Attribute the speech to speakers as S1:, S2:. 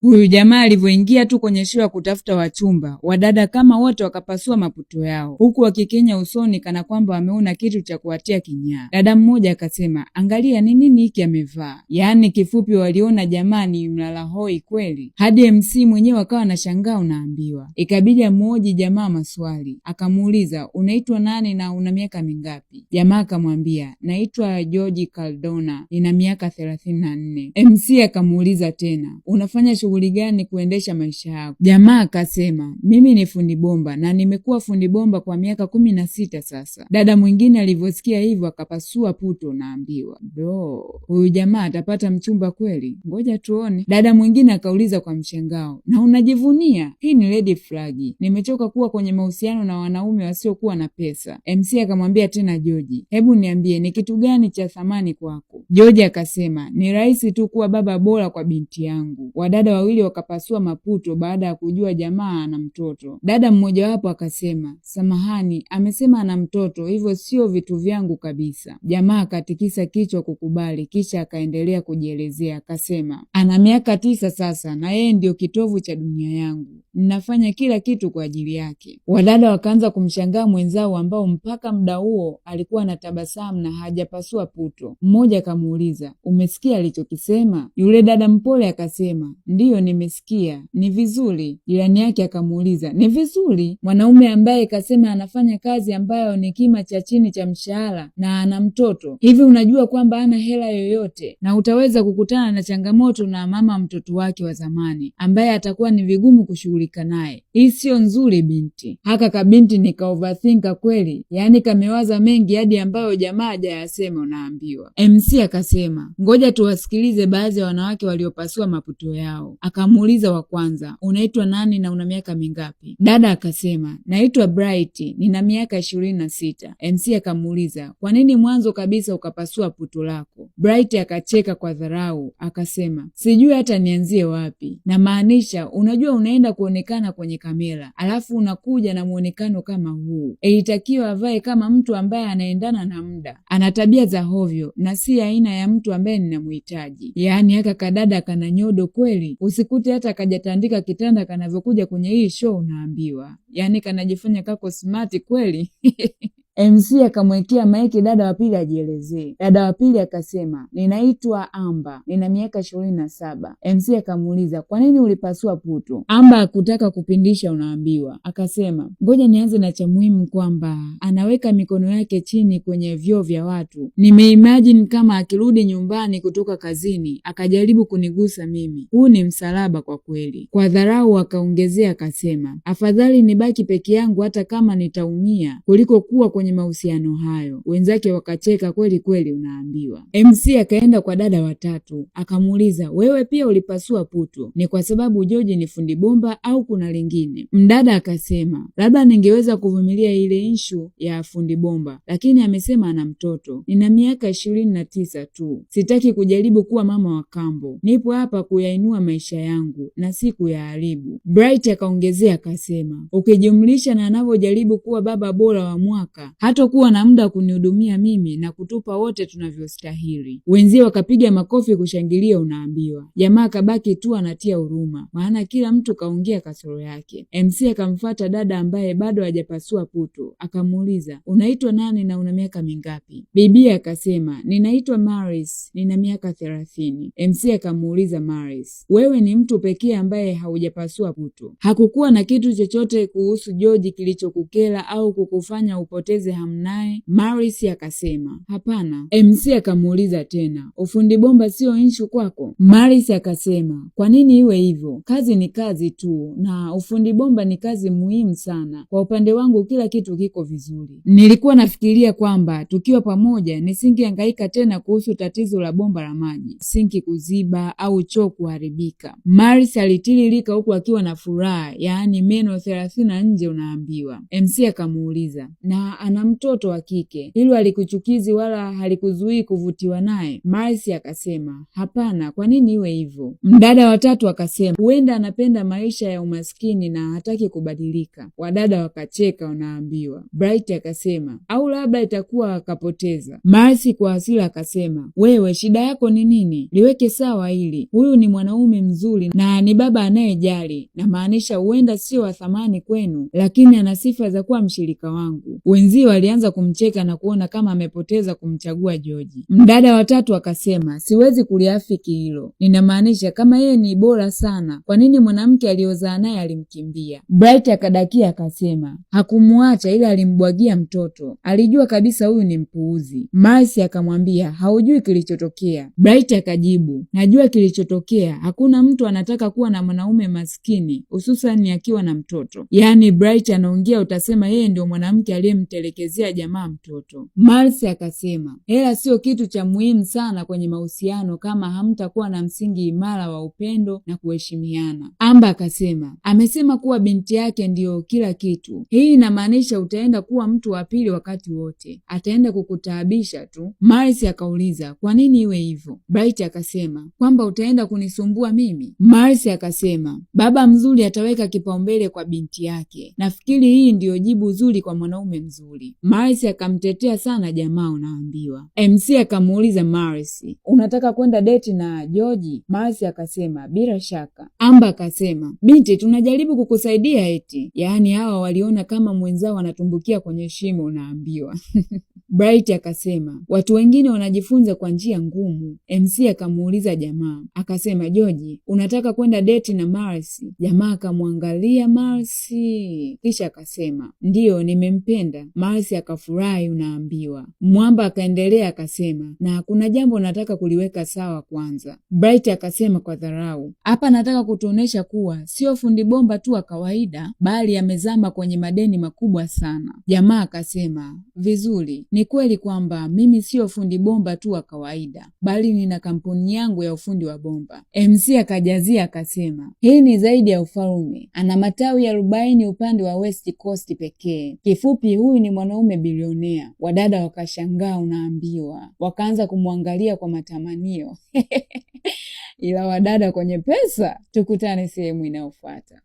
S1: Huyu jamaa alivyoingia tu kwenye shule ya kutafuta wachumba, wadada kama wote wakapasua maputo yao, huku wakikenya usoni kana kwamba wameona kitu cha kuwatia kinyaa. Dada mmoja akasema, angalia ni nini hiki amevaa. Yaani kifupi waliona jamaa ni mlala hoi kweli. Hadi MC mwenyewe akawa anashangaa unaambiwa. Ikabidi amuoji jamaa maswali. Akamuuliza, unaitwa nani na una miaka mingapi? Jamaa akamwambia, naitwa George Cardona, nina miaka 34. MC akamuuliza tena, unafanya shughuli gani kuendesha maisha yako? Jamaa akasema, mimi ni fundi bomba na nimekuwa fundi bomba kwa miaka 16 sasa. Dada mwingine alivyosikia hivyo akapasua puto naambiwa, bro, huyu jamaa atapata mchumba kweli? Ngoja tuone. Dada mwingine akauliza kwa mshangao, na unajivunia? Hii ni red flag. Nimechoka kuwa kwenye mahusiano na wanaume wasiokuwa na pesa. MC akamwambia tena George, hebu niambie ni kitu gani cha thamani kwako? George akasema, ni rahisi tu kuwa baba bora kwa binti yangu. Wadada wawili wakapasua maputo baada ya kujua jamaa ana mtoto. Dada mmoja wapo akasema, samahani, amesema ana mtoto, hivyo sio vitu vyangu kabisa. Jamaa akatikisa kichwa kukubali, kisha akaendelea kujielezea akasema, ana miaka 9 sasa na yeye ndio kitovu cha dunia yangu. Ninafanya kila kitu kwa ajili yake. Wadada wakaanza kumshangaa mwenzao ambao mpaka muda huo alikuwa anatabasamu na hajapasua puto. Mmoja akamuuliza, umesikia alichokisema? Yule dada mpole akasema, ndiyo nimesikia, ni vizuri. Jirani yake akamuuliza, ni vizuri? Mwanaume ambaye kasema anafanya kazi ambayo ni kima cha chini cha mshahara na ana mtoto, hivi unajua kwamba ana hela yoyote na utaweza kukutana na changamoto na mama mtoto wake wa zamani ambaye atakuwa ni vigumu kushughulika naye. Hii sio nzuri binti. Haka kabinti ni ka overthinker kweli, yaani kamewaza mengi hadi ambayo jamaa hajayasema unaambiwa. MC akasema, ngoja tuwasikilize baadhi ya wanawake waliopasua maputo yao. Akamuuliza wa kwanza, unaitwa nani na una miaka mingapi? Dada akasema, naitwa Bright, nina miaka 26. MC akamuuliza, kwa nini mwanzo kabisa ukapasua puto lako? Bright akacheka kwa dharau, akasema, sijui hata nianzie wapi. Na maanisha, unajua unaenda kuonekana kwenye kamera, alafu unakuja na muonekano kama huu. Ilitakiwa avae kama mtu ambaye anaendana na muda. Ana tabia za hovyo na si aina ya mtu ambaye ninamhitaji. Yaani haka kadada kana nyodo kweli. Usikute hata kajatandika kitanda kanavyokuja kwenye hii show unaambiwa. Yaani kanajifanya kako smart kweli. MC akamwekea maiki dada wa pili ajielezee. Dada wa pili akasema, ninaitwa Amba, nina miaka 27. MC akamuuliza, kwa nini ulipasua puto? Amba hakutaka kupindisha unaambiwa. Akasema, ngoja nianze na cha muhimu kwamba anaweka mikono yake chini kwenye vyoo vya watu. Nimeimagine kama akirudi nyumbani kutoka kazini akajaribu kunigusa mimi. Huu ni msalaba kwa kweli. Kwa dharau akaongezea akasema, afadhali nibaki peke yangu hata kama nitaumia kuliko kuwa kwenye mahusiano hayo. Wenzake wakacheka kweli kweli unaambiwa. MC akaenda kwa dada watatu akamuuliza, wewe pia ulipasua puto? Ni kwa sababu George ni fundi bomba au kuna lingine? Mdada akasema, labda ningeweza kuvumilia ile issue ya fundi bomba, lakini amesema ana mtoto. Nina miaka 29 tu. Sitaki kujaribu kuwa mama wa kambo. Nipo hapa kuyainua maisha yangu na si kuyaharibu. Bright akaongezea akasema, ukijumlisha na anavyojaribu kuwa baba bora wa mwaka, hatakuwa na muda kunihudumia mimi na kutupa wote tunavyostahili. Wenzie wakapiga makofi kushangilia unaambiwa. Jamaa kabaki tu anatia huruma, maana kila mtu kaongea kasoro yake. MC akamfuata dada ambaye bado hajapasua puto, akamuuliza, unaitwa nani na una miaka mingapi? Bibi akasema, ninaitwa Maris, nina miaka 30. MC akamuuliza Maris, wewe ni mtu pekee ambaye haujapasua puto? Hakukuwa na kitu chochote kuhusu George kilichokukera au kukufanya upoteze hamnaye? Maris akasema, hapana. MC akamuuliza tena, ufundi bomba sio issue kwako? Maris akasema, kwa nini iwe hivyo? Kazi ni kazi tu na ufundi bomba ni kazi muhimu sana. Kwa upande wangu kila kitu kiko vizuri. Nilikuwa nafikiria kwamba tukiwa pamoja nisingehangaika tena kuhusu tatizo la bomba la maji, sinki kuziba au choo kuharibika. Maris alitiririka huku akiwa na furaha, yaani meno 30 nje unaambiwa. MC akamuuliza, na ana mtoto wa kike, hilo halikuchukizi wala halikuzuii kuvutiwa naye? Marcy akasema hapana, kwa nini iwe hivyo? Mdada wa tatu akasema huenda anapenda maisha ya umaskini na hataki kubadilika. Wadada wakacheka wanaambiwa. Bright akasema au labda itakuwa akapoteza. Marcy kwa hasira akasema wewe shida yako ni nini? Liweke sawa hili. Huyu ni mwanaume mzuri na ni baba anayejali, na maanisha huenda sio wa thamani kwenu, lakini ana sifa za kuwa mshirika wangu. Wenzio walianza kumcheka na kuona kama amepoteza kumchagua George. Mdada wa tatu akasema siwezi kuliafiki hilo, ninamaanisha kama yeye ni bora sana, kwa nini mwanamke aliozaa naye alimkimbia? Bright akadakia akasema hakumuacha ila alimbwagia mtoto, alijua kabisa huyu ni mpuuzi. Marcy akamwambia haujui kilichotokea. Bright akajibu najua kilichotokea, hakuna mtu anataka kuwa na mwanaume maskini hususani akiwa na mtoto. Yaani Bright anaongea utasema yeye ndio mwanamke aliyemtelekezea jamaa mtoto. Marcy akasema hela sio kitu cha muhimu sana kwenye mahusiano kama hamtakuwa na msingi imara wa upendo na kuheshimiana. Amber akasema amesema kuwa binti yake ndiyo kila kitu, hii inamaanisha utaenda kuwa mtu wa pili wakati wote, ataenda kukutaabisha tu. Marcy akauliza kwa nini iwe hivyo? Bright akasema kwamba utaenda kunisumbua mimi. Marcy akasema baba mzuri ataweka kipaumbele kwa binti yake, nafikiri hii ndiyo jibu zuri kwa mwanaume mzuri. Marcy akamtetea sana jamaa unaambiwa. MC akamuuliza Marcy unataka kwenda date na George? Marcy akasema bila shaka. Amber akasema binti tunajaribu kukusaidia eti. Yaani hawa waliona kama mwenzao wanatumbukia kwenye shimo unaambiwa. Bright akasema watu wengine wanajifunza kwa njia ngumu. MC akamuuliza jamaa akasema George unataka kwenda date na Marcy? Jamaa akamwangalia Marcy kisha akasema ndiyo nimempenda. Marcy akafurahi unaambiwa. Mwamba akaendelea akasema na kuna jambo nataka kuliweka sawa kwanza. Bright akasema kwa dharau hapa nataka kutuonesha kuwa sio fundi bomba tu wa kawaida bali amezama kwenye madeni makubwa sana. Jamaa akasema vizuri, ni kweli kwamba mimi sio fundi bomba tu wa kawaida bali nina kampuni yangu ya ufundi wa bomba. MC akajazia akasema hii ni zaidi ya ufalme, ana matawi 40 upande wa West Coast pekee. Kifupi huyu ni mwanaume bilionea. Wadada wakashangaa unaambiwa, wakaanza kumwangalia kwa matamanio. Ila wadada kwenye pesa. Tukutane sehemu inayofuata.